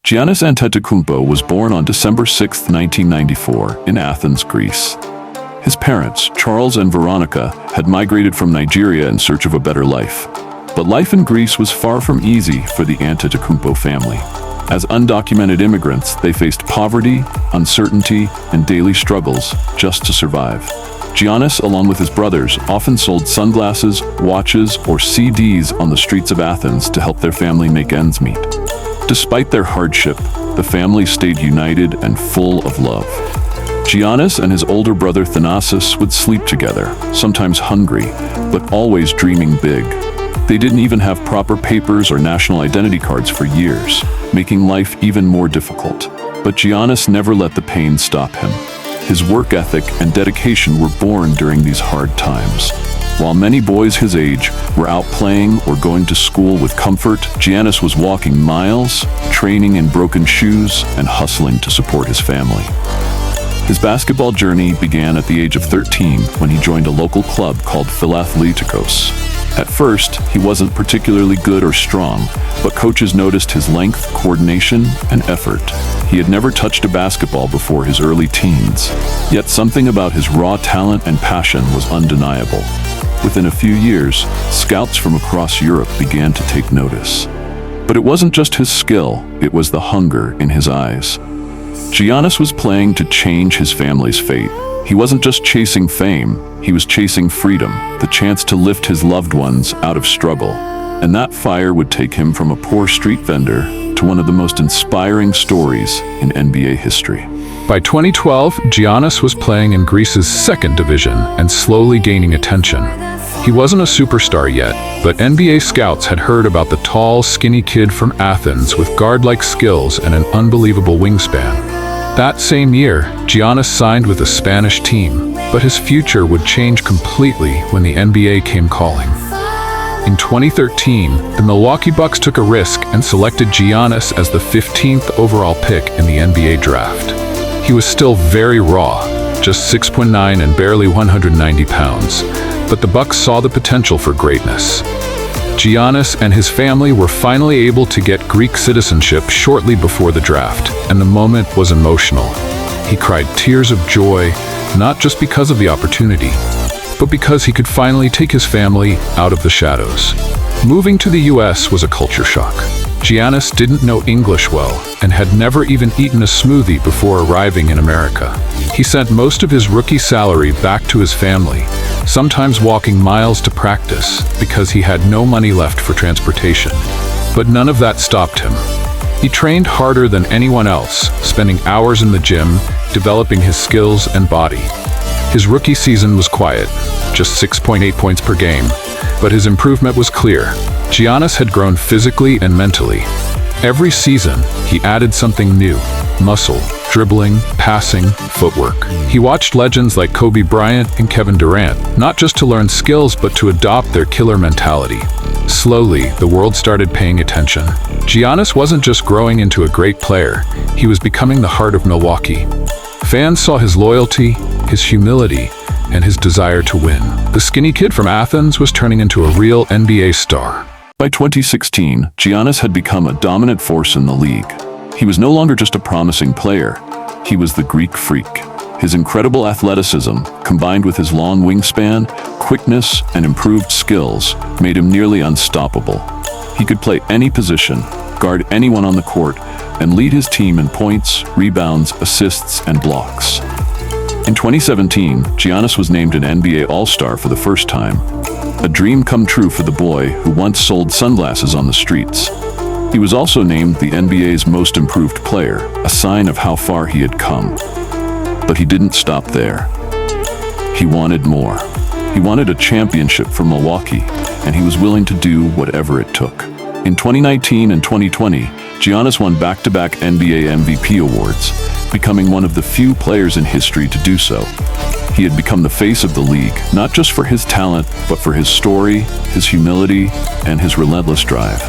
Giannis Antetokounmpo was born on December 6, 1994, in Athens, Greece. His parents, Charles and Veronica, had migrated from Nigeria in search of a better life. But life in Greece was far from easy for the Antetokounmpo family. As undocumented immigrants, they faced poverty, uncertainty, and daily struggles just to survive. Giannis, along with his brothers, often sold sunglasses, watches, or CDs on the streets of Athens to help their family make ends meet. Despite their hardship, the family stayed united and full of love. Giannis and his older brother Thanasis would sleep together, sometimes hungry, but always dreaming big. They didn't even have proper papers or national identity cards for years, making life even more difficult. But Giannis never let the pain stop him. His work ethic and dedication were born during these hard times. While many boys his age were out playing or going to school with comfort, Giannis was walking miles, training in broken shoes, and hustling to support his family. His basketball journey began at the age of 13 when he joined a local club called Philathleticos. At first, he wasn't particularly good or strong, but coaches noticed his length, coordination, and effort. He had never touched a basketball before his early teens, yet something about his raw talent and passion was undeniable. Within a few years, scouts from across Europe began to take notice. But it wasn't just his skill, it was the hunger in his eyes. Giannis was playing to change his family's fate. He wasn't just chasing fame, he was chasing freedom, the chance to lift his loved ones out of struggle. And that fire would take him from a poor street vendor to one of the most inspiring stories in NBA history. By 2012, Giannis was playing in Greece's second division and slowly gaining attention. He wasn't a superstar yet, but NBA scouts had heard about the tall, skinny kid from Athens with guard-like skills and an unbelievable wingspan. That same year, Giannis signed with a Spanish team, but his future would change completely when the NBA came calling. In 2013, the Milwaukee Bucks took a risk and selected Giannis as the 15th overall pick in the NBA draft. He was still very raw, just 6'9" and barely 190 pounds, but the Bucks saw the potential for greatness. Giannis and his family were finally able to get Greek citizenship shortly before the draft, and the moment was emotional. He cried tears of joy, not just because of the opportunity, but because he could finally take his family out of the shadows. Moving to the US was a culture shock. Giannis didn't know English well and had never even eaten a smoothie before arriving in America. He sent most of his rookie salary back to his family, sometimes walking miles to practice because he had no money left for transportation. But none of that stopped him. He trained harder than anyone else, spending hours in the gym, developing his skills and body. His rookie season was quiet, just 6.8 points per game, but his improvement was clear. Giannis had grown physically and mentally. Every season, he added something new: muscle, dribbling, passing, footwork. He watched legends like Kobe Bryant and Kevin Durant, not just to learn skills but to adopt their killer mentality. Slowly, the world started paying attention. Giannis wasn't just growing into a great player, he was becoming the heart of Milwaukee. Fans saw his loyalty, his humility, and his desire to win. The skinny kid from Athens was turning into a real NBA star. By 2016, Giannis had become a dominant force in the league. He was no longer just a promising player, he was the Greek freak. His incredible athleticism, combined with his long wingspan, quickness, and improved skills, made him nearly unstoppable. He could play any position, guard anyone on the court, and lead his team in points, rebounds, assists, and blocks. In 2017, Giannis was named an NBA All-Star for the first time. A dream come true for the boy who once sold sunglasses on the streets. He was also named the NBA's most improved player, a sign of how far he had come. But he didn't stop there. He wanted more. He wanted a championship for Milwaukee, and he was willing to do whatever it took. In 2019 and 2020, Giannis won back-to-back NBA MVP awards, becoming one of the few players in history to do so. He had become the face of the league, not just for his talent, but for his story, his humility, and his relentless drive.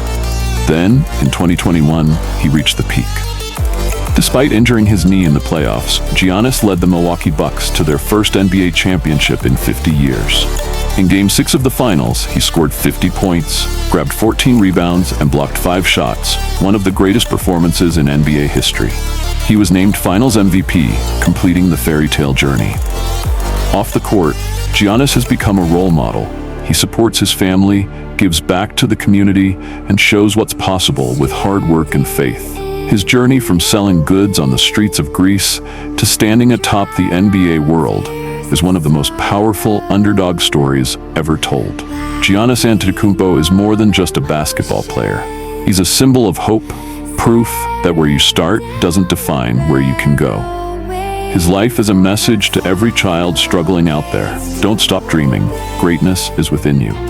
Then, in 2021, he reached the peak. Despite injuring his knee in the playoffs, Giannis led the Milwaukee Bucks to their first NBA championship in 50 years. In Game 6 of the finals, he scored 50 points, grabbed 14 rebounds, and blocked 5 shots, one of the greatest performances in NBA history. He was named Finals MVP, completing the fairy tale journey. Off the court, Giannis has become a role model. He supports his family, gives back to the community, and shows what's possible with hard work and faith. His journey from selling goods on the streets of Greece to standing atop the NBA world is one of the most powerful underdog stories ever told. Giannis Antetokounmpo is more than just a basketball player. He's a symbol of hope, proof that where you start doesn't define where you can go. His life is a message to every child struggling out there. Don't stop dreaming. Greatness is within you.